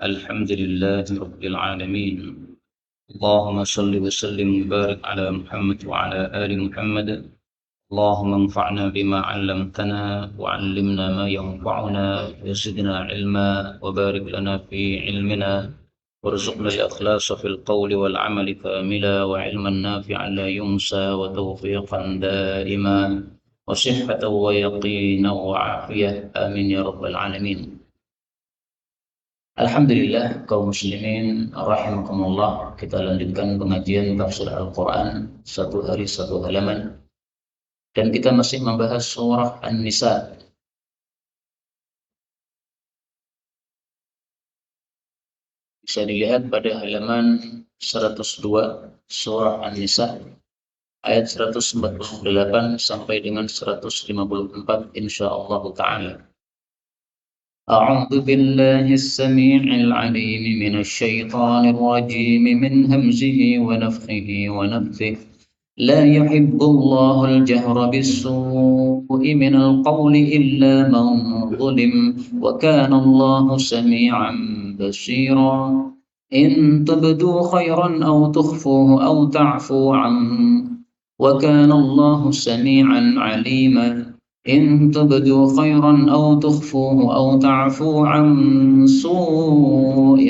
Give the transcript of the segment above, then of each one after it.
الحمد لله رب العالمين. اللهم صل وسلم وبارك على محمد وعلى آل محمد. اللهم انفعنا بما علمتنا وعلمنا ما ينفعنا وزدنا علما وبارك لنا في علمنا وارزقنا الإخلاص في القول والعمل كاملا وعلما نافعا لا ينسى وتوفيقا دائما وصحة ويقينا وعافية آمين يا رب العالمين. Alhamdulillah kaum muslimin rahimakumullah, kita lanjutkan pengajian tafsir Al-Quran satu hari satu halaman, dan kita masih membahas surah An-Nisa. Bisa dilihat pada halaman 102 surah An-Nisa ayat 148 sampai dengan 154 insyaallah ta'ala. أعوذ بالله السميع العليم من الشيطان الرجيم من همزه ونفخه ونفثه. لا يحب الله الجهر بالسوء من القول إلا من ظلم وكان الله سميعا بصيرا. إن تبدوا خيرا أو تخفوه أو تعفوا عنه وكان الله سميعا عليما. إن تبدوا خيرا أو تخفوه أو تعفوا عن سوء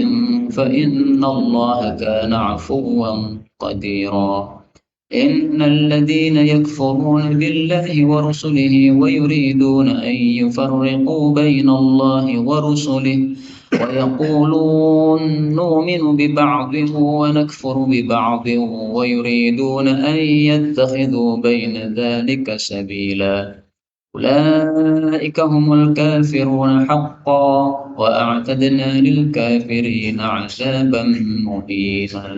فإن الله كان عفوا قديرا. إن الذين يكفرون بالله ورسله ويريدون أن يفرقوا بين الله ورسله ويقولون نؤمن ببعض ونكفر ببعض ويريدون أن يتخذوا بين ذلك سبيلا. أولئك هم الكافرون حقا وأعتدنا للكافرين عذابا مهينا.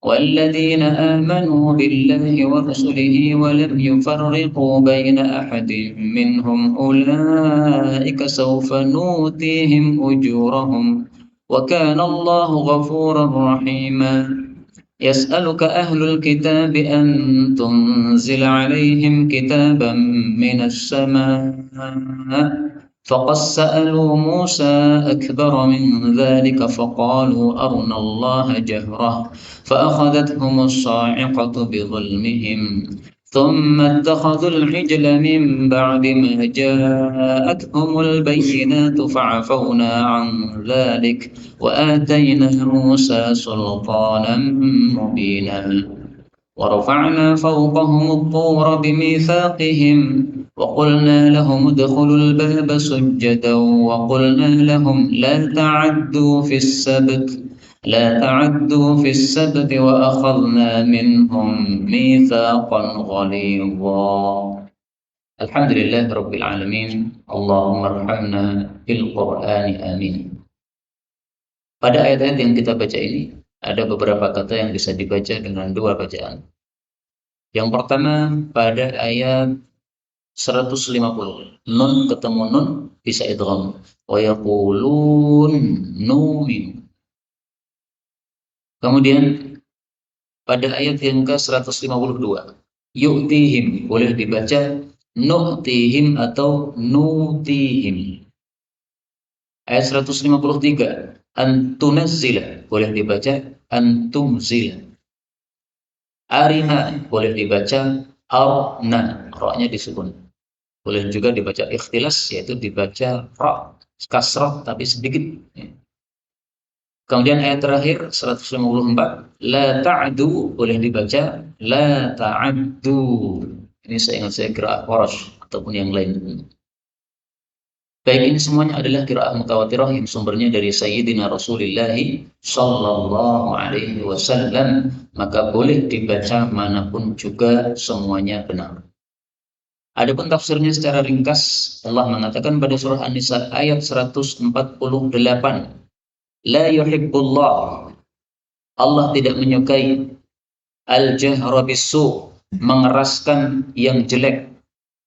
والذين آمنوا بالله ورسله ولم يفرقوا بين أحد منهم أولئك سوف نؤتيهم أجورهم وكان الله غفورا رحيما. يسألك أهل الكتاب أن تنزل عليهم كتابا من السماء فقد سألوا موسى أكبر من ذلك فقالوا أرنا الله جهرة فأخذتهم الصاعقة بظلمهم ثم اتخذوا العجل من بعد ما جاءتهم البينات فعفونا عن ذلك وآتينا موسى سلطانا مبينا. ورفعنا فوقهم الطور بميثاقهم وقلنا لهم ادخلوا الباب سجدا وقلنا لهم لا تعدوا في السبت وأخذنا منهم ميثاقا غليظا. الحمد لله رب العالمين. اللهم ارحمنا بالقرآن آمين. Pada ayat-ayat yang kita baca ini ada beberapa kata yang bisa dibaca dengan dua bacaan. Yang pertama pada ayat 150, nun ketemu nun bisa idgham. Wa yaqulun nu'min. Kemudian pada ayat yang ke-152, yu'tihim boleh dibaca nu'tihim atau nutihim. Ayat 153, antunazzila boleh dibaca antumzila. Arina boleh dibaca arna, ra-nya disukun. Boleh juga dibaca ikhtilas, yaitu dibaca ra kasrah tapi sedikit. Kemudian ayat terakhir 154, la ta'du boleh dibaca la ta'addu. Ini saya ingat saya qiraah Warsh ataupun yang lain. Baik, ini semuanya adalah qiraah mutawatirah yang sumbernya dari Sayyidina Rasulullah sallallahu alaihi wasallam, maka boleh dibaca manapun juga semuanya benar. Adapun tafsirnya secara ringkas, Allah mengatakan pada surah An-Nisa ayat 148, la yuhibbullah, Allah tidak menyukai al-jahra bis-su, mengeraskan yang jelek,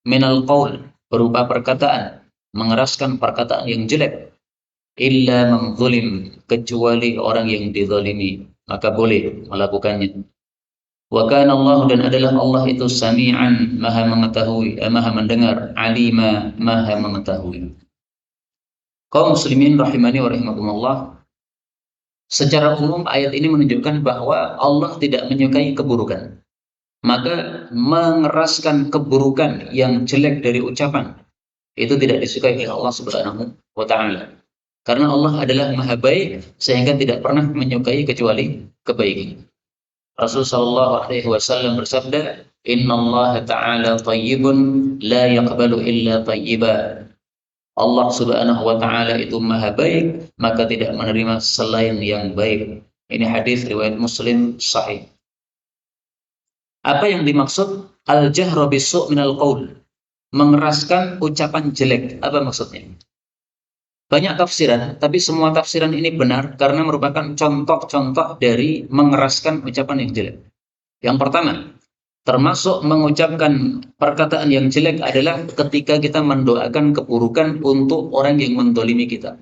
minal qaul, berupa perkataan, mengeraskan perkataan yang jelek, illa man zulim, kecuali orang yang dizalimi, maka boleh melakukannya. Wa kana Allah, dan adalah Allah itu sami'an, maha mengetahui, maha mendengar, alima, maha mengetahui. Kaum muslimin rahimani wa rahimakumullah, Secara umum ayat ini menunjukkan bahwa Allah tidak menyukai keburukan. Maka mengeraskan keburukan yang jelek dari ucapan itu tidak disukai oleh Allah Subhanahu wa taala. Karena Allah adalah Maha Baik sehingga tidak pernah menyukai kecuali kebaikan. Rasul sallallahu alaihi wasallam bersabda, "Innallaha ta'ala thayyibun la yaqbalu illa thayyiba." Allah Subhanahu wa taala itu Maha Baik, maka tidak menerima selain yang baik. Ini hadis riwayat Muslim sahih. Apa yang dimaksud al-jahru bisu' minal qaul? Mengeraskan ucapan jelek. Apa maksudnya? Banyak tafsiran, tapi semua tafsiran ini benar karena merupakan contoh-contoh dari mengeraskan ucapan yang jelek. Yang pertama, termasuk mengucapkan perkataan yang jelek adalah ketika kita mendoakan keburukan untuk orang yang mendolimi kita.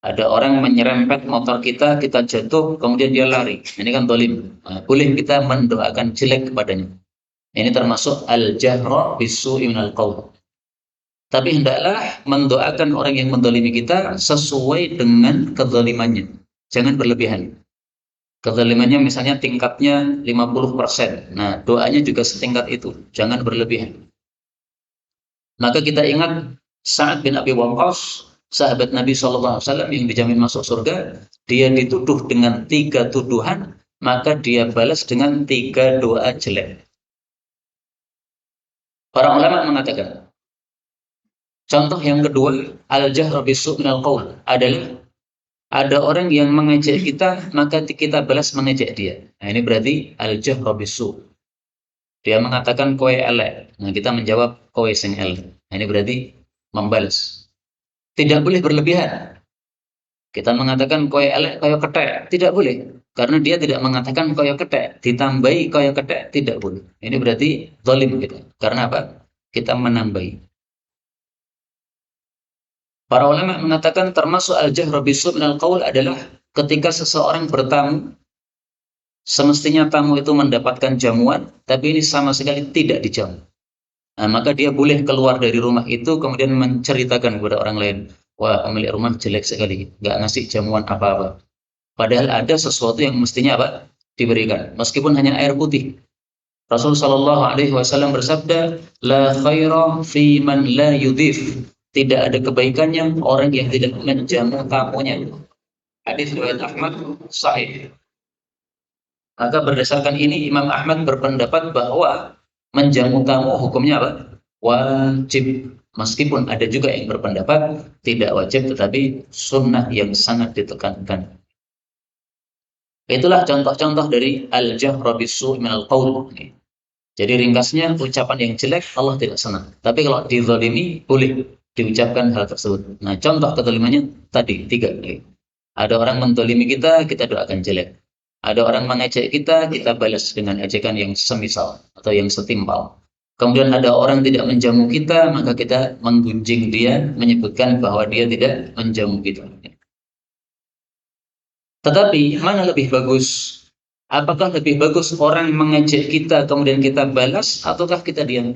Ada orang menyerempet motor kita, kita jatuh, kemudian dia lari. Ini kan dolim. Nah, boleh kita mendoakan jelek kepadanya. Ini termasuk al-jahra bisu'i minal qaul. Tapi hendaklah mendoakan orang yang mendolimi kita sesuai dengan kezalimannya. Jangan berlebihan. Kezalimannya misalnya tingkatnya 50%. Nah, doanya juga setingkat itu. Jangan berlebihan. Maka kita ingat Sa'ad bin Abi Waqqas, sahabat Nabi SAW yang dijamin masuk surga, dia dituduh dengan 3 tuduhan, maka dia balas dengan 3 doa jelek. Para ulama mengatakan, contoh yang kedua, al-jahru bisu' minal qaul adalah ada orang yang mengejek kita, maka kita balas mengejek dia. Nah, ini berarti al-jahru bisu'. Dia mengatakan kowe elek. Nah, kita menjawab kowe sing elek. Nah, ini berarti membalas. Tidak boleh berlebihan. Kita mengatakan kowe elek koyo kethek, tidak boleh. Karena dia tidak mengatakan koyo kethek, ditambahi koyo kethek, tidak boleh. Ini berarti zalim kita. Karena apa? Kita menambahi. Para ulama mengatakan termasuk al-jahru bisu' minal qaul adalah ketika seseorang bertamu, semestinya tamu itu mendapatkan jamuan, tapi ini sama sekali tidak dijamu. Nah, maka dia boleh keluar dari rumah itu kemudian menceritakan kepada orang lain, wah pemilik rumah jelek sekali, nggak ngasih jamuan apa-apa. Padahal ada sesuatu yang mestinya apa? Diberikan, meskipun hanya air putih. Rasul Shallallahu Alaihi Wasallam bersabda, la khaira fi man la yudhif. Tidak ada kebaikannya orang yang tidak menjamu tamunya. Hadis riwayat Ahmad sahih. Maka berdasarkan ini Imam Ahmad berpendapat bahwa menjamu tamu hukumnya apa? Wajib. Meskipun ada juga yang berpendapat tidak wajib tetapi sunnah yang sangat ditekankan. Itulah contoh-contoh dari al-jahra bisu' minal qaul. Jadi ringkasnya ucapan yang jelek Allah tidak senang. Tapi kalau dizalimi boleh diucapkan hal tersebut. Nah, contoh kezalimannya tadi 3. Ada orang menzalimi kita, kita doakan jelek. Ada orang mengejek kita, kita balas dengan ejekan yang semisal atau yang setimpal. Kemudian ada orang tidak menjamu kita, maka kita menggunjing dia, menyebutkan bahwa dia tidak menjamu kita. Tetapi mana lebih bagus? Apakah lebih bagus orang mengejek kita kemudian kita balas ataukah kita diam?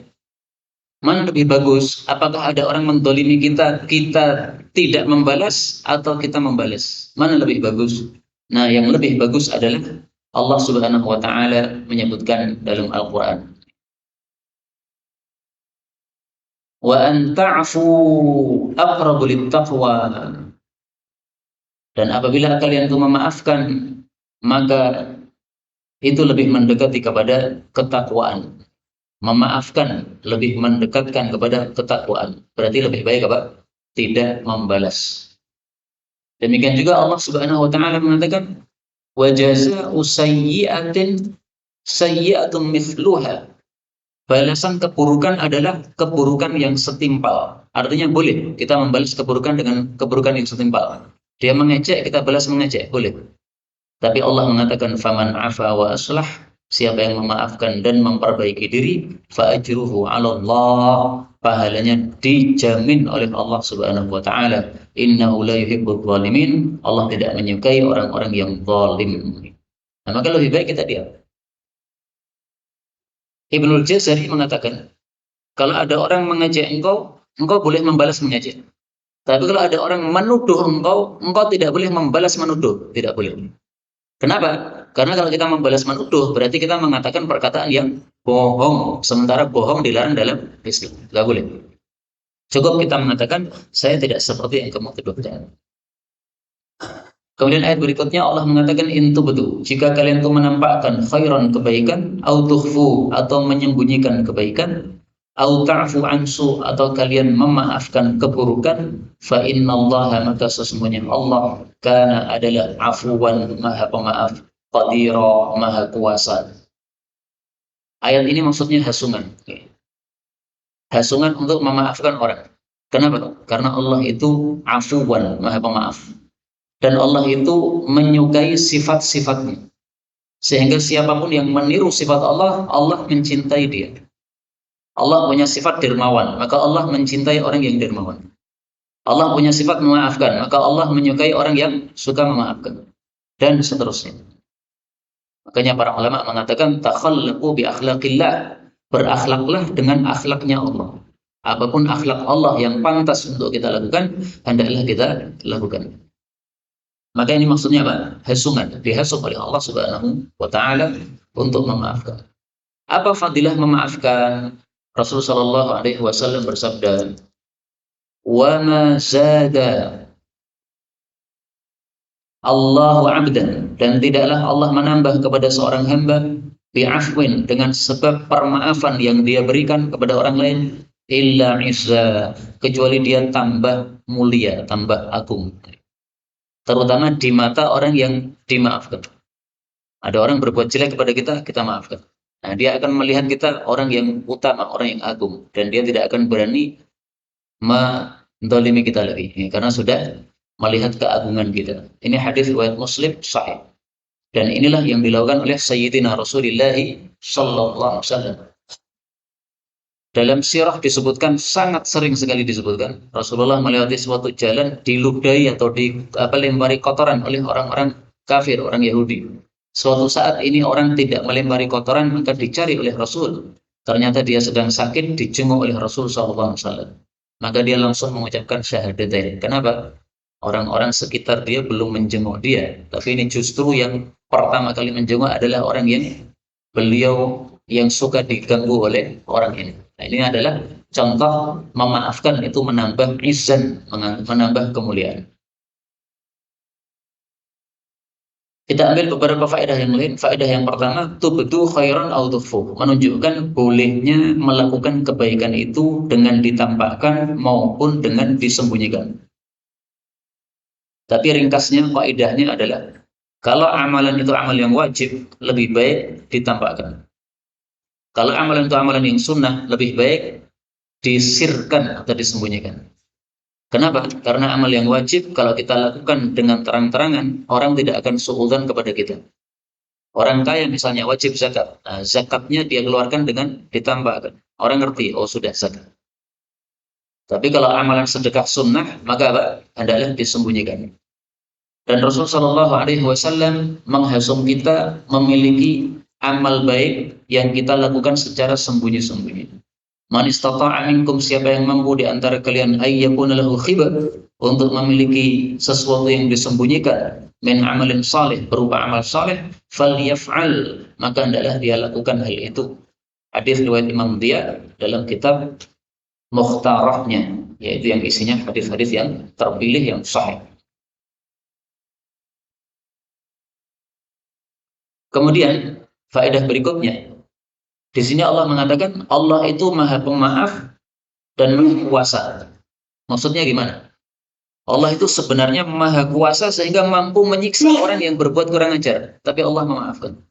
Mana lebih bagus? Apakah ada orang mendolimi kita, kita tidak membalas atau kita membalas? Mana lebih bagus? Nah, yang lebih bagus adalah Allah Subhanahu wa taala menyebutkan dalam Al-Qur'an. Wa an ta'fu aqrabu lit-taqwa. Dan apabila kalian itu memaafkan, maka itu lebih mendekati kepada ketakwaan. Memaafkan lebih mendekatkan kepada ketakwaan. Berarti lebih baik apa? Tidak membalas. Demikian juga Allah Subhanahu wa taala mengatakan wa jazaa'u sayyi'atin sayyi'atun mithluha. Balasan keburukan adalah keburukan yang setimpal. Artinya boleh kita membalas keburukan dengan keburukan yang setimpal. Dia mengejek, kita balas mengejek, boleh. Tapi Allah mengatakan faman afa wa aslah, siapa yang memaafkan dan memperbaiki diri, fa ajruhu 'ala Allah, pahalanya dijamin oleh Allah Subhanahu wa taala. Innahu la yuhibbul zalimin, Allah tidak menyukai orang-orang yang zalim. Nah, maka lebih baik kita diam. Ibnul Jazari mengatakan, kalau ada orang mengejek engkau, engkau boleh membalas mengejek. Tapi kalau ada orang menuduh engkau, engkau tidak boleh membalas menuduh, tidak boleh. Kenapa? Karena kalau kita membalas menuduh, berarti kita mengatakan perkataan yang bohong. Sementara bohong dilarang dalam Islam. Tidak boleh. Cukup kita mengatakan, saya tidak seperti yang kamu tuduhkan. Kemudian ayat berikutnya Allah mengatakan intu betul. Jika kalian itu menampakkan khairan kebaikan, au tukhfu atau menyembunyikan kebaikan, au ta'fu ansu atau kalian memaafkan keburukan, fa innallaha maka sesungguhnya Allah kana adalah afuwan maha pemaaf, qadira maha kuasa. Ayat ini maksudnya hasungan. Hasungan untuk memaafkan orang. Kenapa? Karena Allah itu afuwan maha pemaaf. Dan Allah itu menyukai sifat-sifatnya. Sehingga siapapun yang meniru sifat Allah, Allah mencintai dia. Allah punya sifat dermawan, maka Allah mencintai orang yang dermawan. Allah punya sifat memaafkan, maka Allah menyukai orang yang suka memaafkan. Dan seterusnya. Makanya para ulama mengatakan, takhallaqu bi akhlaqillah. Berakhlaklah dengan akhlaknya Allah. Apapun akhlak Allah yang pantas untuk kita lakukan, hendaklah kita lakukan. Maka ini maksudnya apa? Hasungan, dihasung oleh Allah Subhanahu wa taala untuk memaafkan. Apa fadilah memaafkan? Rasulullah sallallahu alaihi wasallam bersabda, "Wa ma zada Allahu 'abdan," dan tidaklah Allah menambah kepada seorang hamba bi'afwin dengan sebab permaafan yang dia berikan kepada orang lain illa izza, kecuali dia tambah mulia, tambah agung. Terutama di mata orang yang dimaafkan. Ada orang berbuat jelek kepada kita, kita maafkan. Nah, dia akan melihat kita orang yang utama, orang yang agung. Dan dia tidak akan berani mendolimi kita lagi. Ya, karena sudah melihat keagungan kita. Ini hadis riwayat Muslim sahih. Dan inilah yang dilakukan oleh Sayyidina Rasulullah sallallahu alaihi wasallam. Dalam sirah disebutkan, sangat sering sekali disebutkan, Rasulullah melewati suatu jalan diludahi atau dilempari kotoran oleh orang-orang kafir, orang Yahudi. Suatu saat ini orang tidak melempari kotoran, maka dicari oleh Rasul. Ternyata dia sedang sakit, dijenguk oleh Rasul SAW. Maka dia langsung mengucapkan syahadatain. Kenapa? Orang-orang sekitar dia belum menjenguk dia. Tapi ini justru yang pertama kali menjenguk adalah orang yang beliau yang suka diganggu oleh orang ini. Nah, ini adalah contoh memaafkan itu menambah izan, menambah kemuliaan. Kita ambil beberapa faedah yang lain. Faedah yang pertama, tubdu khairan au tukhfu, menunjukkan bolehnya melakukan kebaikan itu dengan ditampakkan maupun dengan disembunyikan. Tapi ringkasnya, faedahnya adalah kalau amalan itu amal yang wajib, lebih baik ditampakkan. Kalau amalan itu amalan yang sunnah, lebih baik disirkan atau disembunyikan. Kenapa? Karena amal yang wajib, kalau kita lakukan dengan terang-terangan, orang tidak akan suudzon kepada kita. Orang kaya misalnya wajib zakat. Nah, zakatnya dia keluarkan dengan ditampakkan. Orang ngerti, oh sudah zakat. Tapi kalau amalan sedekah sunnah, maka apa? Hendaklah disembunyikan. Dan Rasulullah SAW menghasung kita memiliki amal baik yang kita lakukan secara sembunyi-sembunyi. Man istata'a minkum, siapa yang mampu di antara kalian ayyakuna lahu khibar, untuk memiliki sesuatu yang disembunyikan min amalin salih, berupa amal saleh, falyaf'al, maka hendaklah dia lakukan hal itu. Hadis riwayat Imam Dia dalam kitab Mukhtarahnya, yaitu yang isinya hadis-hadis yang terpilih yang sahih. Kemudian faedah berikutnya, di sini Allah mengatakan Allah itu maha pemaaf dan maha kuasa. Maksudnya gimana? Allah itu sebenarnya maha kuasa sehingga mampu menyiksa orang yang berbuat kurang ajar, tapi Allah memaafkan.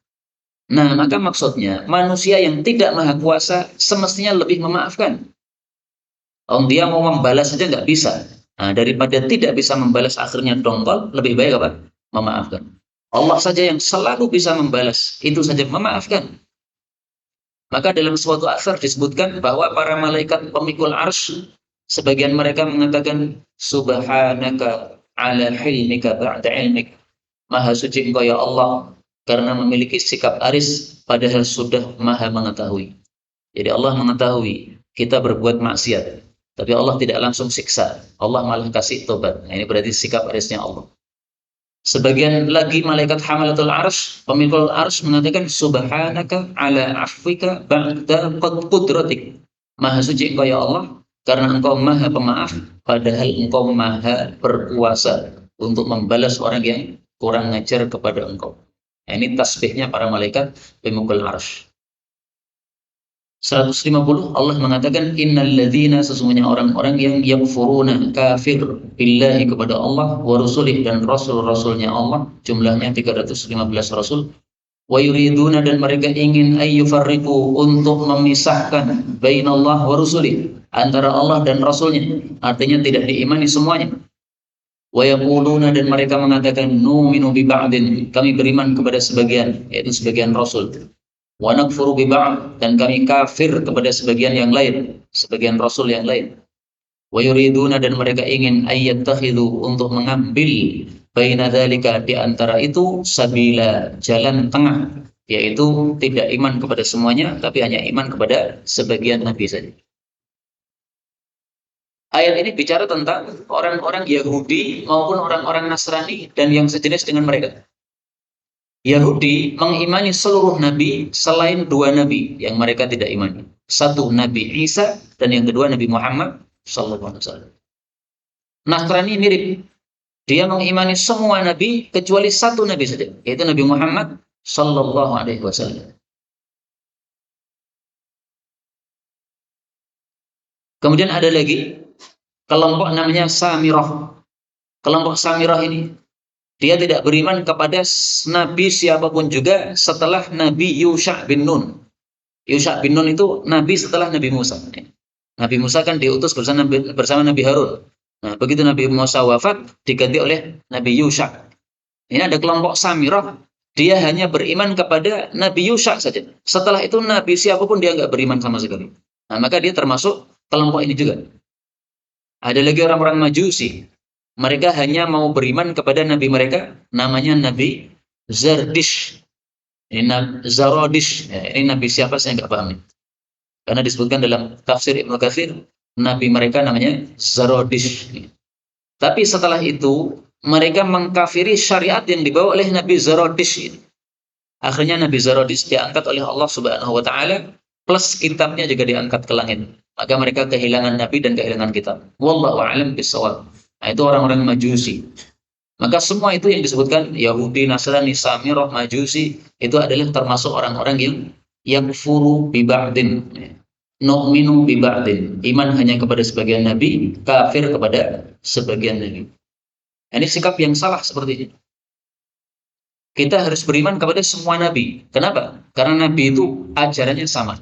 Nah, maka maksudnya manusia yang tidak maha kuasa semestinya lebih memaafkan. Dia mau membalas saja nggak bisa. Nah, daripada tidak bisa membalas akhirnya dongkol, lebih baik apa? Memaafkan. Allah saja yang selalu bisa membalas, itu saja memaafkan. Maka dalam suatu asar disebutkan bahwa para malaikat pemikul arsy, sebagian mereka mengatakan, Subhanaka ala hilmika ba'da ilmik. Maha suci engkau ya Allah, karena memiliki sikap aris, padahal sudah maha mengetahui. Jadi Allah mengetahui kita berbuat maksiat. tapi Allah tidak langsung siksa. Allah malah kasih tobat. Nah, ini berarti sikap arisnya Allah. Sebagian lagi malaikat hamalatul arsy, pemikul arsy mengatakan subhanaka ala afwika ba'da qudratik. Maha suci engkau ya Allah, karena engkau maha pemaaf, padahal engkau maha berkuasa untuk membalas orang yang kurang ngajar kepada engkau. Nah, ini tasbihnya para malaikat pemikul arsy. 150 Allah mengatakan innalladzina, sesungguhnya orang-orang yang yakfuruna kafir billahi kepada Allah wa rusulih dan rasul-rasulnya Allah, jumlahnya 315 rasul, wa yuriduna dan mereka ingin ayyufarriqu untuk memisahkan bainallah wa rusulih, antara Allah dan rasulnya, artinya tidak diimani semuanya. Wa yaquluna dan mereka mengatakan nu'minu bi ba'din, kami beriman kepada sebagian, yaitu sebagian rasul. Wa nakfuru bi ba'd, dan kami kafir kepada sebagian yang lain, sebagian rasul yang lain. Wa yuriduna dan mereka ingin ayyattakhidhu untuk mengambil baina dzalika, di antara itu sabila, jalan tengah, yaitu tidak iman kepada semuanya tapi hanya iman kepada sebagian nabi saja. Ayat ini bicara tentang orang-orang Yahudi maupun orang-orang Nasrani dan yang sejenis dengan mereka. Yahudi mengimani seluruh nabi selain dua nabi yang mereka tidak imani. Satu Nabi Isa dan yang kedua Nabi Muhammad sallallahu alaihi wasallam. Nasrani mirip. Dia mengimani semua nabi kecuali satu nabi saja, yaitu Nabi Muhammad sallallahu alaihi wasallam. Kemudian ada lagi kelompok namanya Samirah. Kelompok Samirah ini dia tidak beriman kepada nabi siapapun juga setelah Nabi Yusha bin Nun. Yusha bin Nun itu nabi setelah Nabi Musa. Nabi Musa kan diutus bersama Nabi Harun. Nah, begitu Nabi Musa wafat, diganti oleh Nabi Yusha. Ini ada kelompok Samirah, dia hanya beriman kepada Nabi Yusha saja. Setelah itu nabi siapapun dia nggak beriman sama sekali. Nah, maka dia termasuk kelompok ini juga. Ada lagi orang-orang Majusi. Mereka hanya mau beriman kepada nabi mereka, namanya Nabi Zardish. Ini Zarodish. Ya, ini nabi siapa saya nggak paham. Karena disebutkan dalam tafsir Ibnu Katsir, nabi mereka namanya Zarodish. Tapi setelah itu, mereka mengkafiri syariat yang dibawa oleh Nabi Zarodish. Akhirnya Nabi Zarodish diangkat oleh Allah Subhanahu wa taala, plus kitabnya juga diangkat ke langit. Maka mereka kehilangan nabi dan kehilangan kitab. Wallahu a'lam bishawab. Nah, itu orang-orang Majusi. Maka semua itu yang disebutkan Yahudi, Nasrani, Samirah, Majusi itu adalah termasuk orang-orang yang furu bi ba'din. Nu'minu bi ba'din. Iman hanya kepada sebagian nabi, kafir kepada sebagian nabi. Ini sikap yang salah seperti ini. Kita harus beriman kepada semua nabi. Kenapa? Karena nabi itu ajarannya sama.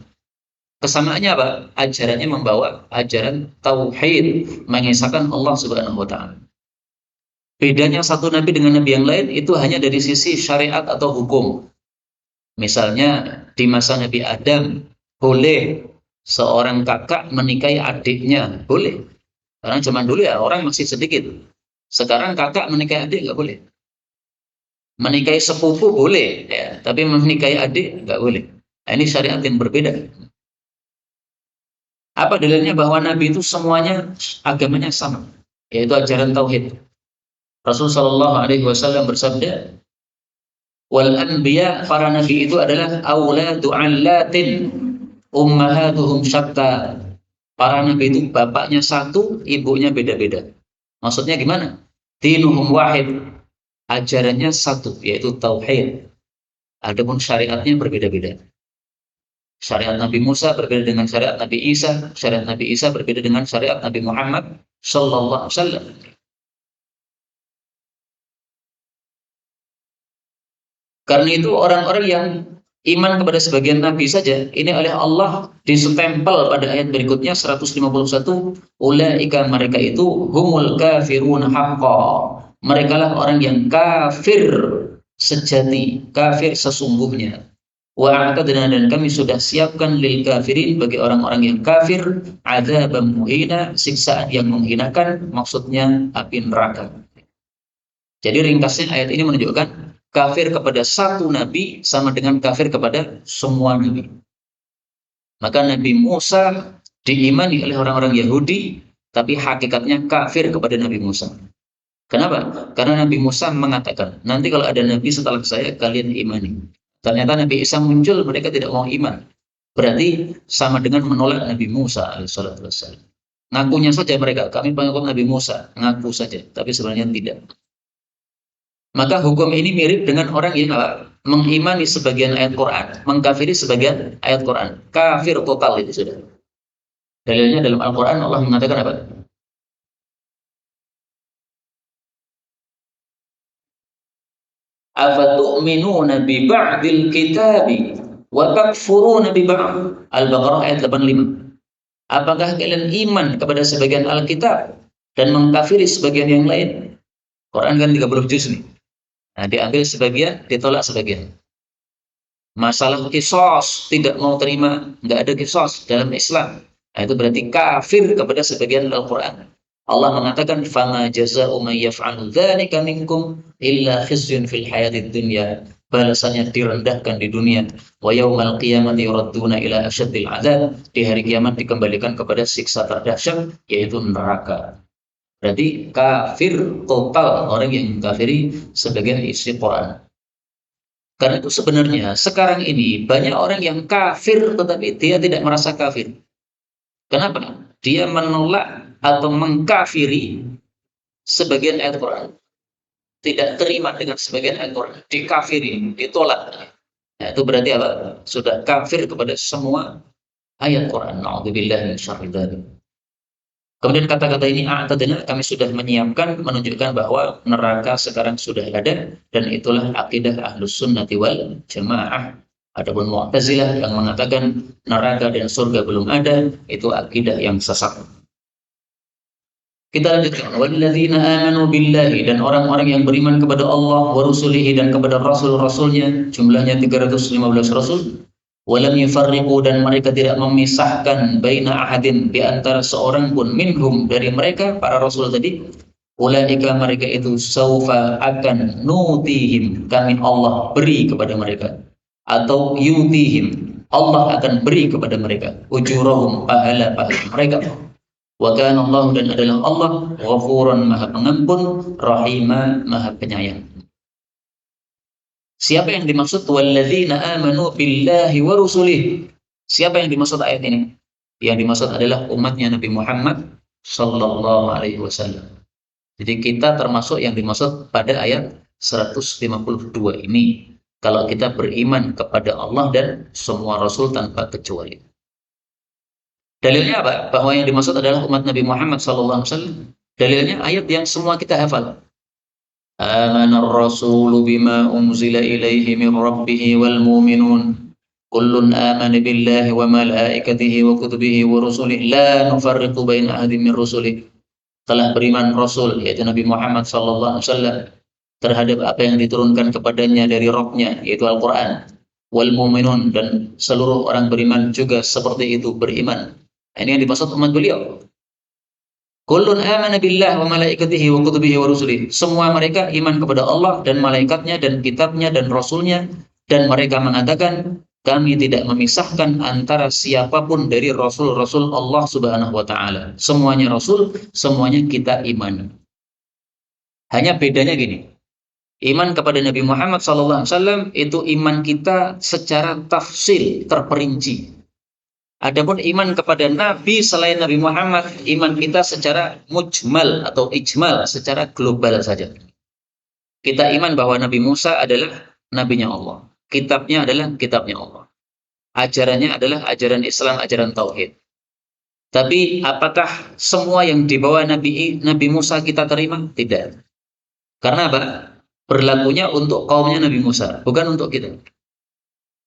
Kesamaannya apa? Ajarannya membawa ajaran tauhid, mengesahkan Allah Subhanahu wa taala. Bedanya satu nabi dengan nabi yang lain itu hanya dari sisi syariat atau hukum. Misalnya di masa Nabi Adam boleh seorang kakak menikahi adiknya, boleh. Karena zaman dulu ya orang masih sedikit. Sekarang kakak menikahi adik nggak boleh. Menikahi sepupu boleh, ya, tapi menikahi adik nggak boleh. Nah, ini syariat yang berbeda. Apa dalilnya bahwa Nabi itu semuanya agamanya sama, yaitu ajaran tauhid. Rasul Shallallahu Alaihi Wasallam bersabda, "Wal anbiya, para nabi itu adalah auladu allatin ummahatuhum syatta." Para nabi itu bapaknya satu, ibunya beda-beda. Maksudnya gimana? Dinuhum wahid, ajarannya satu, yaitu tauhid. Adapun syariatnya berbeda-beda. Syariat Nabi Musa berbeda dengan syariat Nabi Isa, syariat Nabi Isa berbeda dengan syariat Nabi Muhammad sallallahu alaihi wasallam. Karena itu orang-orang yang iman kepada sebagian nabi saja, ini oleh Allah disempel pada ayat berikutnya 151, ulaika, mereka itu humul kafirun haqqan. Merekalah orang yang kafir sejati, kafir sesungguhnya. Wa a'tadna, dan kami sudah siapkan lil kafirin, bagi orang-orang yang kafir, adzaban muhina, siksaan yang menghinakan, maksudnya api neraka. Jadi ringkasnya ayat ini menunjukkan kafir kepada satu nabi sama dengan kafir kepada semua nabi. Maka Nabi Musa diimani oleh orang-orang Yahudi, tapi hakikatnya kafir kepada Nabi Musa. Kenapa? Karena Nabi Musa mengatakan, nanti kalau ada Nabi setelah saya, kalian imani. Ternyata Nabi Isa muncul, mereka tidak mau iman. Berarti sama dengan menolak Nabi Musa alaihissalatu wassalam. Ngakunya saja mereka, kami pengikut Nabi Musa, ngaku saja, tapi sebenarnya tidak. Maka hukum ini mirip dengan orang yang mengimani sebagian ayat Quran, mengkafiri sebagian ayat Quran. Kafir total itu sudah. Dalilnya dalam Al-Quran Allah mengatakan apa? Afatu'minuna bi ba'dil kitabi wa takfuruna bi ba'd. Al-Baqarah ayat 85. Apakah kalian iman kepada sebagian Alkitab dan mengkafiri sebagian yang lain? Quran kan 30 juz nih. Nah, diambil sebagian, ditolak sebagian. Masalah kisos, tidak mau terima, nggak ada kisos dalam Islam. Nah, itu berarti kafir kepada sebagian Al-Quran. Allah mengatakan, فَمَا جَزَاءُ مَنْ يَفْعَلُ ذَلِكَ مِنْكُمْ إِلَّا خِزْيٌ فِي الْحَيَاةِ الدُّنْيَا. Balasannya direndahkan di dunia. وَيَوْمَ الْقِيَامَةِ يُرَدُّونَ إِلَى أَشَدِّ الْعَذَابِ. Di hari kiamat dikembalikan kepada siksa terdahsyat, yaitu neraka. Berarti kafir total orang yang mengkafiri sebagian isi Quran. Karena itu sebenarnya sekarang ini banyak orang yang kafir tetapi dia tidak merasa kafir. Kenapa? Dia menolak atau mengkafiri sebagian ayat Quran. Tidak terima dengan sebagian ayat Quran. Dikafiri, ditolak. Nah, itu berarti apa? Sudah kafir kepada semua ayat Quran. Na'udzubillah min syarri dzalik. Kemudian kata-kata ini a'tadna, kami sudah menyiapkan, menunjukkan bahwa neraka sekarang sudah ada, dan itulah akidah Ahlus Sunnati wal Jamaah. Adapun Mu'tazilah yang mengatakan neraka dan surga belum ada, itu akidah yang sesat. Kita lanjutkan. Walladzina amanu billahi, dan orang-orang yang beriman kepada Allah wa rusulihi, dan kepada rasul-rasulnya, jumlahnya 315 rasul. Walam yufarriqu, dan mereka tidak memisahkan baina ahadin, di antara seorang pun minhum, dari mereka para rasul tadi. Ulaika, mereka itu saufa, akan nutihim, kami Allah beri kepada mereka, atau yutihim, Allah akan beri kepada mereka ujurahum, pahala-pahala mereka. Wa kana Allah, dan adalah Allah ghafuran, maha pengampun, rahima, maha penyayang. Siapa yang dimaksud walladzina amanu billahi wa rusulih? Siapa yang dimaksud ayat ini? Yang dimaksud adalah umatnya Nabi Muhammad sallallahu alaihi wasallam. Jadi kita termasuk yang dimaksud pada ayat 152 ini. Kalau kita beriman kepada Allah dan semua rasul tanpa kecuali. Dalilnya apa? Bahwa yang dimaksud adalah umat Nabi Muhammad sallallahu alaihi wasallam. Dalilnya ayat yang semua kita hafal. Amanar rasulu bima unzila ilaihi min rabbih wal mu'minun kullun amana billahi wa malaikatihi wa kutubihi wa rusulihi la nufarriqu baina ahadin min rusulihi. Telah beriman Rasul, yaitu Nabi Muhammad sallallahu alaihi wasallam, terhadap apa yang diturunkan kepadanya dari Rabb-nya, yaitu Al-Quran. Wal mu'minun, dan seluruh orang beriman juga seperti itu beriman. Ini yang dimaksud umat beliau. Kullun amana billah wa malaikatihi wa kutubihi wa rusulihi. Semua mereka iman kepada Allah dan malaikatnya dan kitabnya dan rasulnya, dan mereka mengatakan kami tidak memisahkan antara siapapun dari rasul-rasul Allah Subhanahu wa taala. Semuanya rasul, semuanya kita iman. Hanya bedanya gini. Iman kepada Nabi Muhammad SAW itu iman kita secara tafsil, terperinci. Adapun iman kepada Nabi selain Nabi Muhammad, iman kita secara mujmal atau ijmal, secara global saja. Kita iman bahwa Nabi Musa adalah nabinya Allah. Kitabnya adalah kitabnya Allah. Ajarannya adalah ajaran Islam, ajaran Tauhid. Tapi apakah semua yang dibawa Nabi Musa kita terima? Tidak. Karena apa? Berlakunya untuk kaumnya Nabi Musa, bukan untuk kita.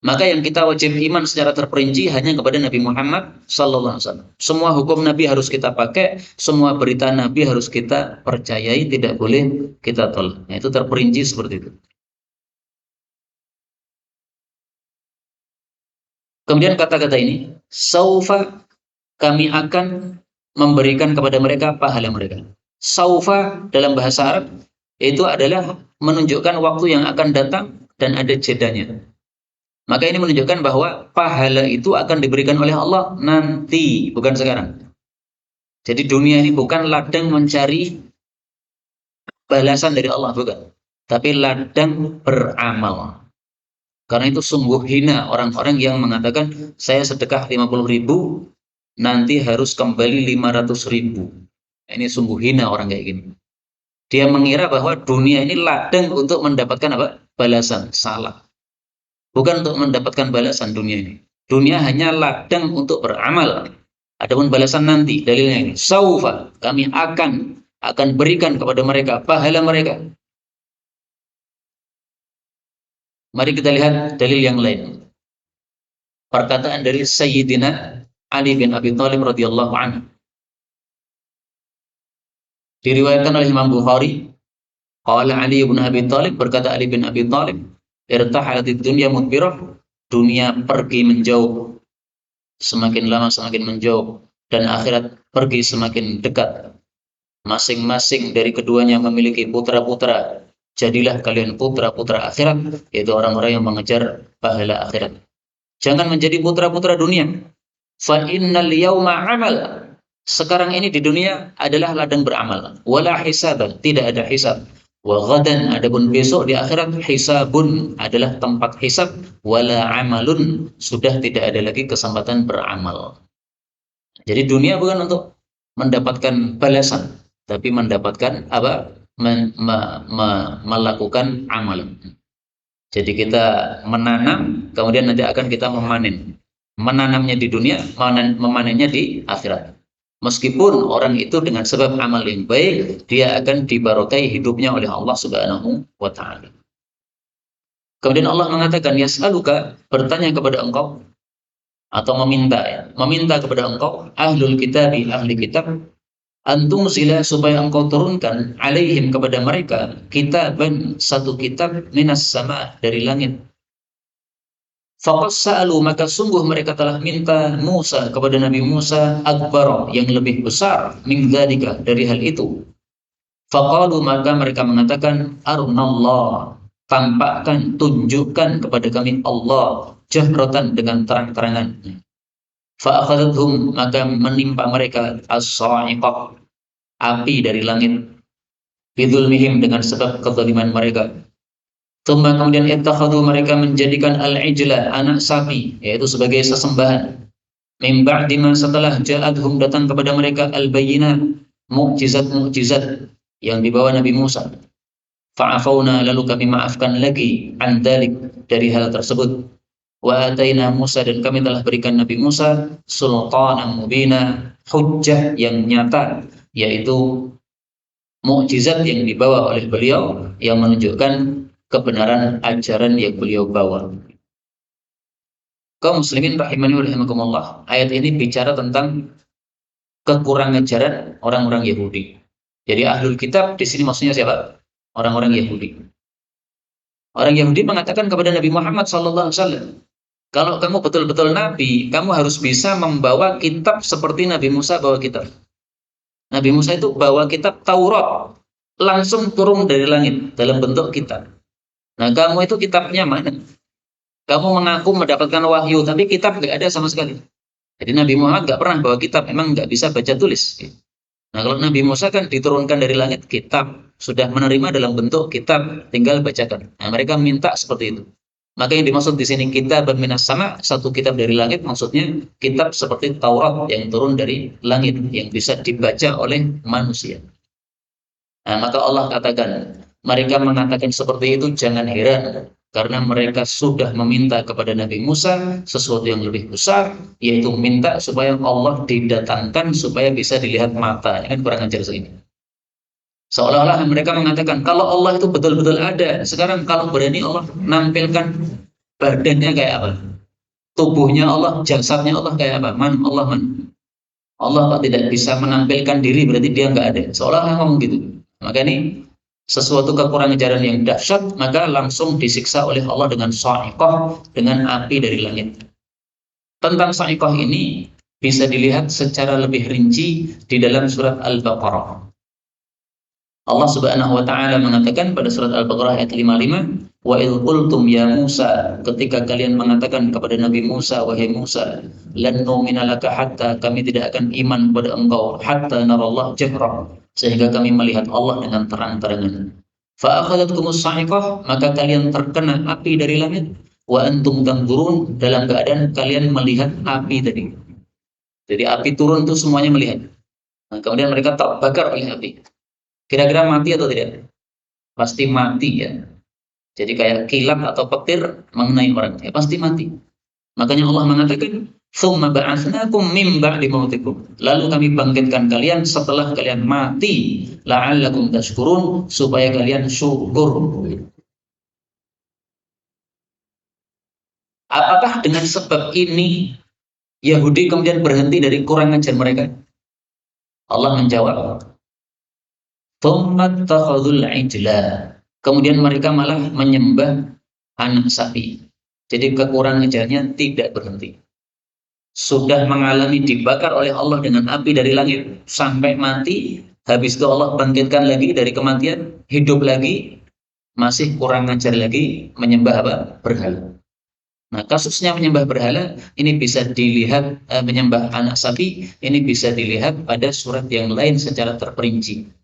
Maka yang kita wajib iman secara terperinci hanya kepada Nabi Muhammad SAW. Semua hukum Nabi harus kita pakai, semua berita Nabi harus kita percayai, tidak boleh kita tolak. Nah, itu terperinci seperti itu. Kemudian kata-kata ini, saufa, kami akan memberikan kepada mereka pahala mereka. Saufa dalam bahasa Arab itu adalah menunjukkan waktu yang akan datang dan ada jedanya. Maka ini menunjukkan bahwa pahala itu akan diberikan oleh Allah nanti, bukan sekarang. Jadi dunia ini bukan ladang mencari balasan dari Allah, bukan. Tapi ladang beramal. Karena itu sungguh hina orang-orang yang mengatakan saya sedekah 50.000 nanti harus kembali 500.000. Ini sungguh hina orang kayak gini. Dia mengira bahwa dunia ini ladang untuk mendapatkan apa? Balasan. Salah. Bukan untuk mendapatkan balasan dunia ini. Dunia hanya ladang untuk beramal. Adapun balasan nanti, dalilnya ini. Saufa, kami akan berikan kepada mereka pahala mereka. Mari kita lihat dalil yang lain. Perkataan dari Sayyidina Ali bin Abi Thalib radhiyallahu anhu. Diriwayatkan oleh Imam Bukhari, qala Ali bin Abi Thalib, berkata Ali bin Abi Thalib, irtahalatid dunya mudbirah, dunia pergi menjauh, semakin lama semakin menjauh, dan akhirat pergi semakin dekat. Masing-masing dari keduanya memiliki putra-putra. Jadilah kalian putra-putra akhirat, yaitu orang-orang yang mengejar pahala akhirat. Jangan menjadi putra-putra dunia. Fa innal yawma amal. Sekarang ini di dunia adalah ladang beramal. Wala hisaban, tidak ada hisab. Wa ghadan, adapun besok di akhirat, hisabun adalah tempat hisab. Wala amalun, sudah tidak ada lagi kesempatan beramal. Jadi dunia bukan untuk mendapatkan balasan, tapi mendapatkan apa? Melakukan amal. Jadi kita menanam, kemudian nanti akan kita memanen. Menanamnya di dunia, memanennya di akhirat. Meskipun orang itu dengan sebab amal yang baik, dia akan dibarokai hidupnya oleh Allah Subhanahu wa Ta'ala. Kemudian Allah mengatakan, yas'aluka, bertanya kepada engkau, atau meminta kepada engkau, ahlul kitabi, ahli kitab, antum sila, supaya engkau turunkan alaihim, kepada mereka, kitaban, satu kitab, minas sama, dari langit. Faqad sa'alu, maka sungguh mereka telah minta Musa, kepada Nabi Musa, akbar, yang lebih besar, min dzalika, dari hal itu. Faqalu, maka mereka mengatakan, arnallah, tampakkan, tunjukkan kepada kami Allah, jahratan, dengan terang-terangan. Fa'akhadathum, maka menimpa mereka as-sa'iqah, api dari langit, bidzulmihim, dengan sebab kezaliman mereka. Kemudian ittakhadhu, mereka menjadikan al-ijla, anak sapi, yaitu sebagai sesembahan. Min ba'di ma, setelah ja'adhum, datang kepada mereka al-bayyinat, mukjizat-mukjizat yang dibawa Nabi Musa. Fa'afauna, lalu kami maafkan lagi, an dzalik, dari hal tersebut. Wa ataina Musa, dan kami telah berikan Nabi Musa sultanan mubina, hujjah yang nyata, yaitu mukjizat yang dibawa oleh beliau yang menunjukkan kebenaran ajaran yang beliau bawa. Kaum muslimin rahimani wa rahimakumullah, ayat ini bicara tentang kekurangan ajaran orang-orang Yahudi. Jadi ahlul kitab di sini maksudnya siapa? Orang-orang Yahudi. Orang Yahudi mengatakan kepada Nabi Muhammad SAW, kalau kamu betul-betul Nabi, kamu harus bisa membawa kitab seperti Nabi Musa bawa kitab. Nabi Musa itu bawa kitab Taurat, langsung turun dari langit dalam bentuk kitab. Nah, kamu itu kitabnya mana? Kamu mengaku mendapatkan wahyu, tapi kitab nggak ada sama sekali. Jadi Nabi Muhammad nggak pernah bawa kitab, memang nggak bisa baca tulis. Nah, kalau Nabi Musa kan diturunkan dari langit kitab, sudah menerima dalam bentuk kitab, tinggal bacakan. Nah, mereka minta seperti itu. Maka yang dimaksud di sini kitab minas sama, satu kitab dari langit, maksudnya kitab seperti Taurat yang turun dari langit, yang bisa dibaca oleh manusia. Nah, maka Allah katakan, mereka mengatakan seperti itu, jangan heran, karena mereka sudah meminta kepada Nabi Musa sesuatu yang lebih besar, yaitu minta supaya Allah didatangkan supaya bisa dilihat mata. Ini kan kurang ajar sekali. Seolah-olah mereka mengatakan kalau Allah itu betul-betul ada. Sekarang kalau berani Allah nampilkan badannya kayak apa, tubuhnya Allah, jasadnya Allah kayak apa, Allah kok tidak bisa menampilkan diri, berarti dia nggak ada. Seolah-olah ngomong gitu. Maka ini sesuatu kekurangan ajaran yang dahsyat, maka langsung disiksa oleh Allah dengan sa'iqah, dengan api dari langit. Tentang sa'iqah ini bisa dilihat secara lebih rinci di dalam surat Al-Baqarah. Allah Subhanahu wa Ta'ala mengatakan pada surat Al-Baqarah ayat 55, Wa idh qultum ya Musa, ketika kalian mengatakan kepada Nabi Musa, wahai Musa, lan nu'mina laka hatta, kami tidak akan iman kepada engkau hatta narallah jahra, sehingga kami melihat Allah dengan terang-terangan. Fa akhadhatkumus sa'iqah, maka kalian terkena api dari langit, wa antum tanzurun, dalam keadaan kalian melihat api tadi. Jadi api turun itu semuanya melihat. Nah, kemudian mereka terbakar oleh api. Kira-kira mati atau tidak? Pasti mati ya. Jadi kayak kilat atau petir mengenai orang, ya pasti mati. Makanya Allah mengatakan, "Tsumma ba'atsnakum min ba'di mautikum." Lalu kami bangkitkan kalian setelah kalian mati, la'allakum tashkurun, supaya kalian syukur. Apakah dengan sebab ini Yahudi kemudian berhenti dari kurang ajar mereka? Allah menjawab, "Tsumma takhadul ijla." Kemudian mereka malah menyembah anak sapi. Jadi kekurangan ajarnya tidak berhenti. Sudah mengalami dibakar oleh Allah dengan api dari langit sampai mati, habis itu Allah bangkitkan lagi dari kematian, hidup lagi, masih kurang ajar lagi menyembah apa? Berhala. Nah, kasusnya menyembah berhala ini bisa dilihat, menyembah anak sapi ini bisa dilihat pada surat yang lain secara terperinci.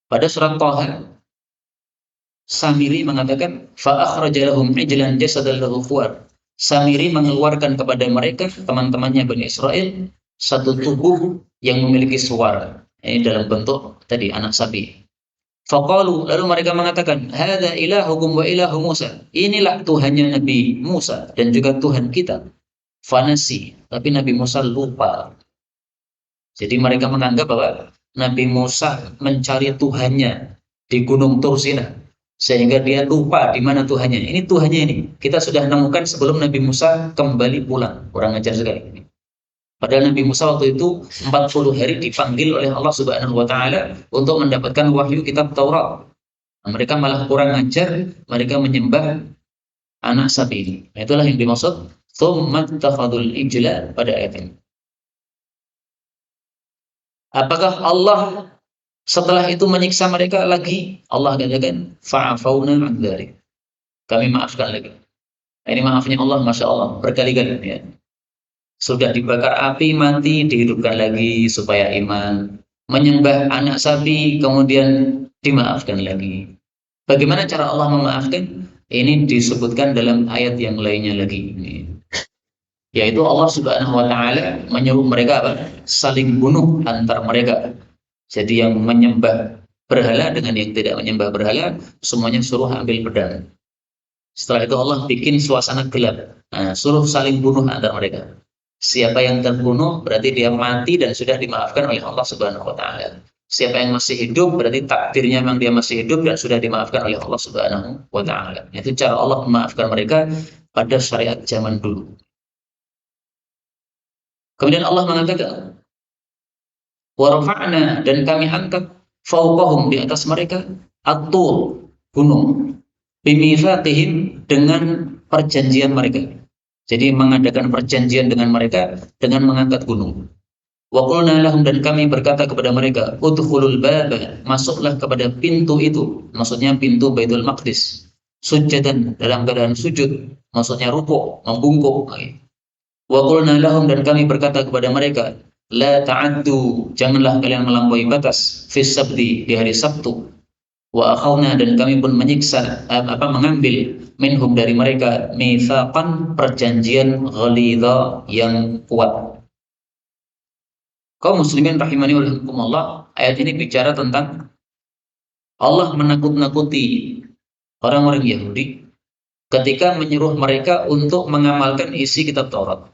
Pada surat Thaha, Samiri mengatakan, فَأَخْرَجَ لَهُمْ عِجْلًا جَسَدًا لَهُ خُوَارٌ. Samiri mengeluarkan kepada mereka, teman-temannya Bani Israel, satu tubuh yang memiliki suara. Ini dalam bentuk tadi anak sapi. Faqalu, lalu mereka mengatakan, "Hadza ilahukum wa ilahu Musa." Inilah Tuhannya Nabi Musa dan juga Tuhan kita. Fanasi, tapi Nabi Musa lupa. Jadi mereka menganggap bahwa Nabi Musa mencari Tuhannya di Gunung Tursina, sehingga dia lupa di mana Tuhannya. Ini Tuhannya ini. Kita sudah menemukan sebelum Nabi Musa kembali pulang. Kurang ajar sekali. Padahal Nabi Musa waktu itu 40 hari dipanggil oleh Allah Subhanahu wa taala untuk mendapatkan wahyu kitab Taurat. Nah, mereka malah kurang ajar, mereka menyembah anak sapi ini. Nah, itulah yang dimaksud tsumma takhadul ijla pada ayat ini. Apakah Allah setelah itu menyiksa mereka lagi? Allah katakan, fa'afauna an dzalik. Kami maafkan lagi. Ini maafnya Allah, Masya Allah, berkali-kali ya. Sudah dibakar api, mati, dihidupkan lagi supaya iman. Menyembah anak sapi, kemudian dimaafkan lagi. Bagaimana cara Allah memaafkan? Ini disebutkan dalam ayat yang lainnya lagi. Yaitu Allah Subhanahu wa taala menyuruh mereka apa? Saling bunuh antar mereka. Jadi yang menyembah berhala dengan yang tidak menyembah berhala, semuanya suruh ambil pedang. Setelah itu Allah bikin suasana gelap. Nah, suruh saling bunuh antar mereka. Siapa yang terbunuh berarti dia mati dan sudah dimaafkan oleh Allah Subhanahu wa taala. Siapa yang masih hidup berarti takdirnya memang dia masih hidup dan sudah dimaafkan oleh Allah Subhanahu wa taala. Itu cara Allah memaafkan mereka pada syariat zaman dulu. Kemudian Allah mengatakan, wa rafa'na, dan kami angkat fawqahum, di atas mereka, at-tur, gunung, bimitsaqihim, dengan perjanjian mereka. Jadi mengadakan perjanjian dengan mereka dengan mengangkat gunung. Wa qulna lahum, dan kami berkata kepada mereka, udkhulul baba, masuklah kepada pintu itu, maksudnya pintu Baitul Maqdis, sujadan, dalam keadaan sujud, maksudnya rukuk, membungkuk. Wa qulna lahum, dan kami berkata kepada mereka, la ta'addu, janganlah kalian melampaui batas, fis sabti, di hari Sabtu. Wa akhawna, dan kami pun menyiksa, mengambil minhum, dari mereka, mitsaqan, perjanjian ghalidha, yang kuat. Kaum muslimin rahimani wa rahimakumullah, ayat ini bicara tentang Allah menakut-nakuti orang-orang Yahudi ketika menyuruh mereka untuk mengamalkan isi kitab Taurat.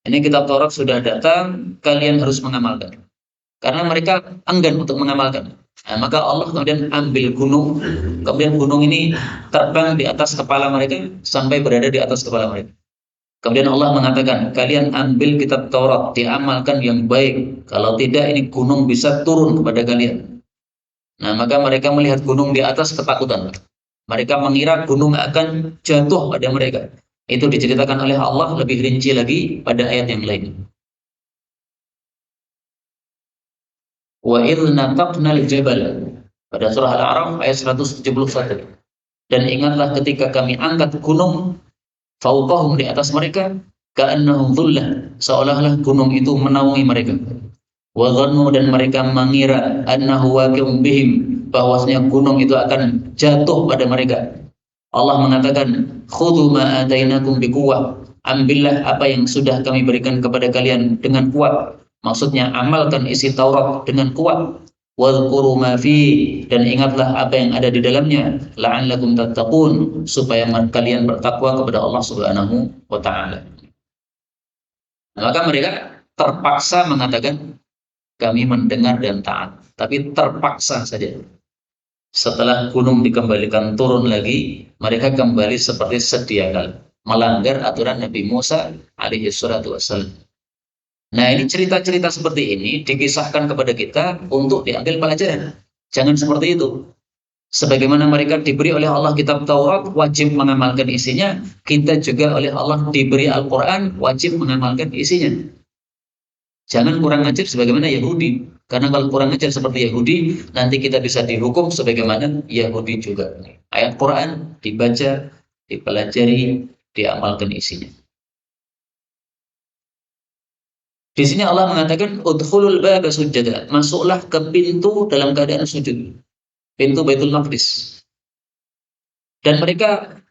Ini kitab Taurat sudah datang, kalian harus mengamalkan. Karena mereka enggan untuk mengamalkan. Nah, maka Allah kemudian ambil gunung, kemudian gunung ini terbang di atas kepala mereka sampai berada di atas kepala mereka. Kemudian Allah mengatakan, kalian ambil kitab Taurat, diamalkan yang baik. Kalau tidak, ini gunung bisa turun kepada kalian. Nah, maka mereka melihat gunung di atas, ketakutan. Mereka mengira gunung akan jatuh pada mereka. Itu diceritakan oleh Allah lebih rinci lagi pada ayat yang lain. Wa idh nataqnal jabal, Pada surah Al-A'raf ayat 171. Dan ingatlah ketika kami angkat gunung fauqahum di atas mereka, ka'annahum dhullah, seolah-olah gunung itu menaungi mereka. Wa dhannu, dan mereka mengira annahu waqi'un bihim, bahwasanya gunung itu akan jatuh pada mereka. Allah mengatakan, khudhu ma atainakum biquwwah, ambillah apa yang sudah kami berikan kepada kalian dengan kuat. Maksudnya amalkan isi Taurat dengan kuat. Wadhkuru ma fi, dan ingatlah apa yang ada di dalamnya, la'allakum tattaqun, supaya kalian bertakwa kepada Allah Subhanahu wa taala. Maka mereka terpaksa mengatakan kami mendengar dan taat, tapi terpaksa saja. Setelah gunung dikembalikan turun lagi, mereka kembali seperti sedia kala, melanggar aturan Nabi Musa alaihi salatu wassalam. Nah, ini cerita-cerita seperti ini dikisahkan kepada kita untuk diambil pelajaran. Jangan seperti itu. Sebagaimana mereka diberi oleh Allah kitab Taurat, wajib mengamalkan isinya, kita juga oleh Allah diberi Al-Quran, wajib mengamalkan isinya. Jangan kurang ajar sebagaimana Yahudi. Karena kalau kurang ajar seperti Yahudi, nanti kita bisa dihukum sebagaimana Yahudi juga. Ayat Quran dibaca, dipelajari, diamalkan isinya. Di sini Allah mengatakan udkhulul baba sujada, masuklah ke pintu dalam keadaan sujud. Pintu Baitul Maqdis. Dan mereka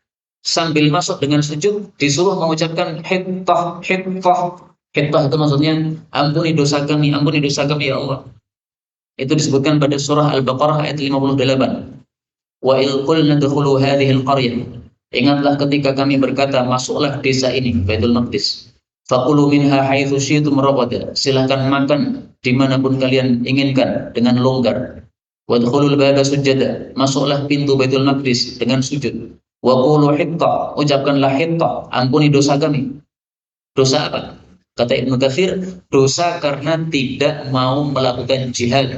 sambil masuk dengan sujud disuruh mengucapkan hittah, hittah. Hittah itu maksudnya ampuni dosa kami ya Allah. Itu disebutkan pada surah Al-Baqarah ayat 58. Wa il qulna dkhulu hadhihi al-qaryah. Ingatlah ketika kami berkata masuklah desa ini, Baitul Maqdis. Fakulu minha haitsu syi'tum ragada, silakan makan dimanapun kalian inginkan dengan longgar. Wadkhulul baba sujada, masuklah pintu Baitul Maqdis dengan sujud. Wa qulu hitta, ucapkanlah hitta, ampuni dosa kami. Dosa apa? Kata Ibnu Katsir, dosa karena tidak mau melakukan jihad.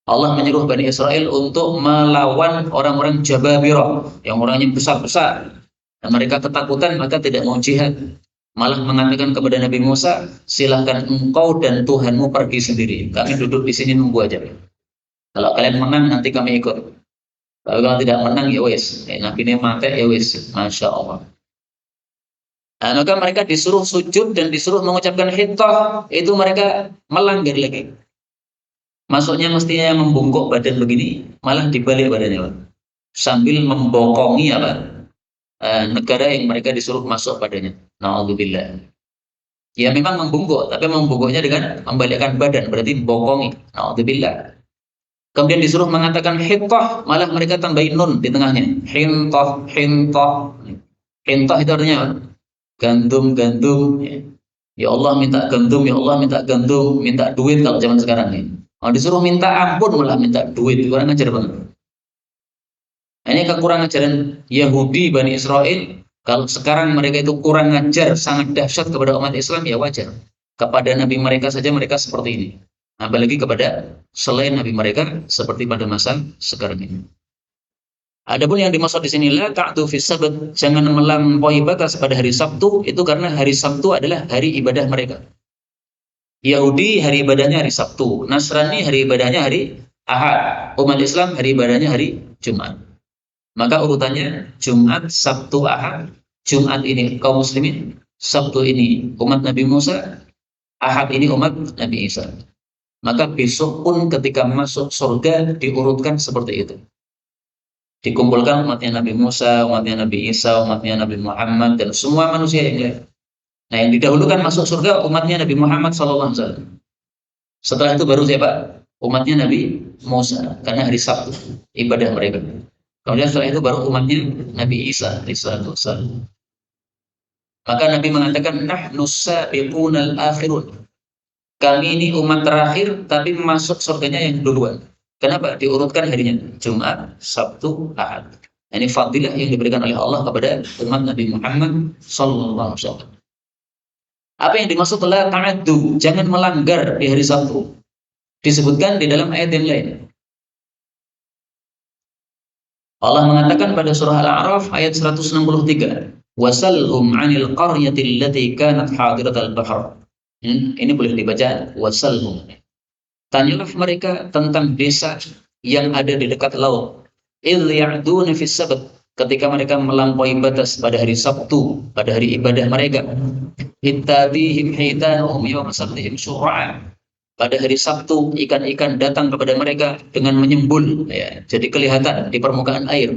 Allah menyuruh Bani Israel untuk melawan orang-orang Jababirah, yang orangnya besar-besar. Dan mereka ketakutan maka tidak mau jihad. Malah mengatakan kepada Nabi Musa, silahkan engkau dan Tuhanmu pergi sendiri. Kami duduk di sini nunggu aja. Kalau kalian menang nanti kami ikut. Tapi kalau tidak menang ya wes. Nabi ini mati ya wes. Masya Allah. Nah, maka mereka disuruh sujud dan disuruh mengucapkan hittah. Itu mereka melanggar lagi. Masuknya mestinya membungkuk badan begini, malah dibalik badannya, sambil membokongi apa? Negara yang mereka disuruh masuk padanya. Na'udzubillah. Ya memang membungkuk, tapi membungkuknya dengan membalikkan badan, berarti membokongi. Na'udzubillah. Kemudian disuruh mengatakan hittah, malah mereka tambahin nun di tengahnya. Hintah, hintah. Hintah itu artinya gandum, gandum. Ya Allah minta gandum, ya Allah minta gandum, minta duit kalau zaman sekarang ini. Kalau disuruh minta ampun malah minta duit, kurang ajar banget. Ini kekurangan ajaran Yahudi Bani Israel. Kalau sekarang mereka itu kurang ajar, sangat dahsyat kepada umat Islam, ya wajar. Kepada Nabi mereka saja mereka seperti ini. Apalagi kepada selain Nabi mereka seperti pada masa sekarang ini. Adapun yang dimaksud di sini la ta'tu fis sabt, jangan melampaui batas pada hari Sabtu, itu karena hari Sabtu adalah hari ibadah mereka. Yahudi hari ibadahnya hari Sabtu, Nasrani hari ibadahnya hari Ahad, umat Islam hari ibadahnya hari Jumat. Maka urutannya Jumat, Sabtu, Ahad. Jumat ini kaum muslimin, Sabtu ini umat Nabi Musa, Ahad ini umat Nabi Isa. Maka besok pun ketika masuk surga diurutkan seperti itu. Dikumpulkan umatnya Nabi Musa, umatnya Nabi Isa, umatnya Nabi Muhammad, dan semua manusia yang lain. Nah, yang didahulukan masuk surga umatnya Nabi Muhammad SAW. Setelah itu baru siapa? Umatnya Nabi Musa, karena hari Sabtu ibadah mereka. Kemudian setelah itu baru umatnya Nabi Isa AS. Maka Nabi mengatakan nahnu sabiqunal akhirun. Kami ini umat terakhir tapi masuk surganya yang duluan. Kenapa? Diurutkan harinya Jumat, Sabtu, Ahad. Ini fadilah yang diberikan oleh Allah kepada umat Nabi Muhammad SAW. Apa yang dimaksud la ta'addu, jangan melanggar di hari Sabtu. Disebutkan di dalam ayat yang lain. Allah mengatakan pada surah Al-A'raf ayat 163, "Wasalhum 'anil qaryati allati kanat hadiratal bahr." Ini boleh dibaca wasalhum. Tanyalah mereka tentang desa yang ada di dekat laut. Idh ya'duna fis sabt, ketika mereka melampaui batas pada hari Sabtu, pada hari ibadah mereka. Hittatihim hitanuhum yawma sabtihim syur'a. Pada hari Sabtu ikan-ikan datang kepada mereka dengan menyembul, ya, jadi kelihatan di permukaan air.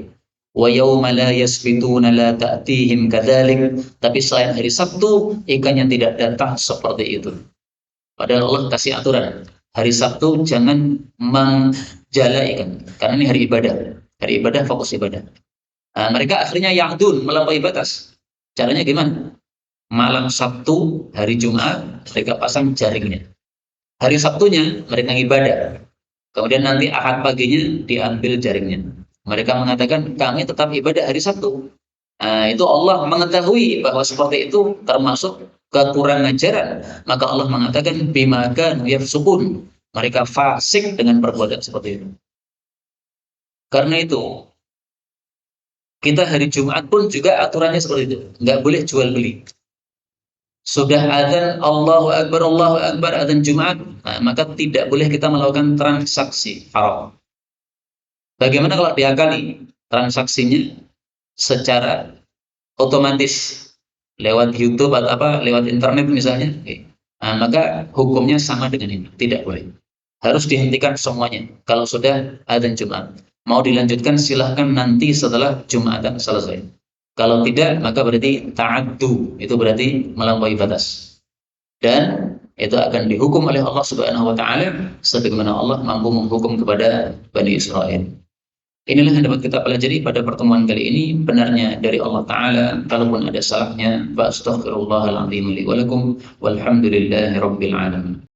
Wa yawma la yasbituna la ta'tihim kadzalik. Tapi selain hari Sabtu ikannya tidak datang seperti itu. Padahal Allah kasih aturan, hari Sabtu jangan menjala ikan, karena ini hari ibadah. Hari ibadah, fokus ibadah. Nah, mereka akhirnya ya'dun, melampaui batas. Caranya gimana? Malam Sabtu, hari Jumat, mereka pasang jaringnya. Hari Sabtunya mereka ibadah. Kemudian nanti Ahad paginya diambil jaringnya. Mereka mengatakan kami tetap ibadah hari Sabtu. Nah, itu Allah mengetahui bahwa seperti itu termasuk kekurangan ajaran. Maka Allah mengatakan bima kanu yafsukun. Mereka fasik dengan perbuatan seperti itu. Karena itu kita hari Jumat pun juga aturannya seperti itu. Nggak boleh jual beli. Sudah adzan Allahu Akbar, adzan Jumat, nah, maka tidak boleh kita melakukan transaksi haram. Bagaimana kalau diakali transaksinya secara otomatis lewat YouTube atau lewat internet misalnya? Nah, maka hukumnya sama dengan ini, tidak boleh. Harus dihentikan semuanya. Kalau sudah adzan Jumat, mau dilanjutkan silahkan nanti setelah Jumatan selesai. Kalau tidak, maka berarti ta'addu, itu berarti melampaui batas. Dan itu akan dihukum oleh Allah Subhanahu wa taala sebagaimana Allah mampu menghukum kepada Bani Israel. Inilah yang dapat kita pelajari pada pertemuan kali ini, benarnya dari Allah taala, kalaupun ada salahnya, fa astaghfirullahal azim li wa lakum walhamdulillahirabbil alamin.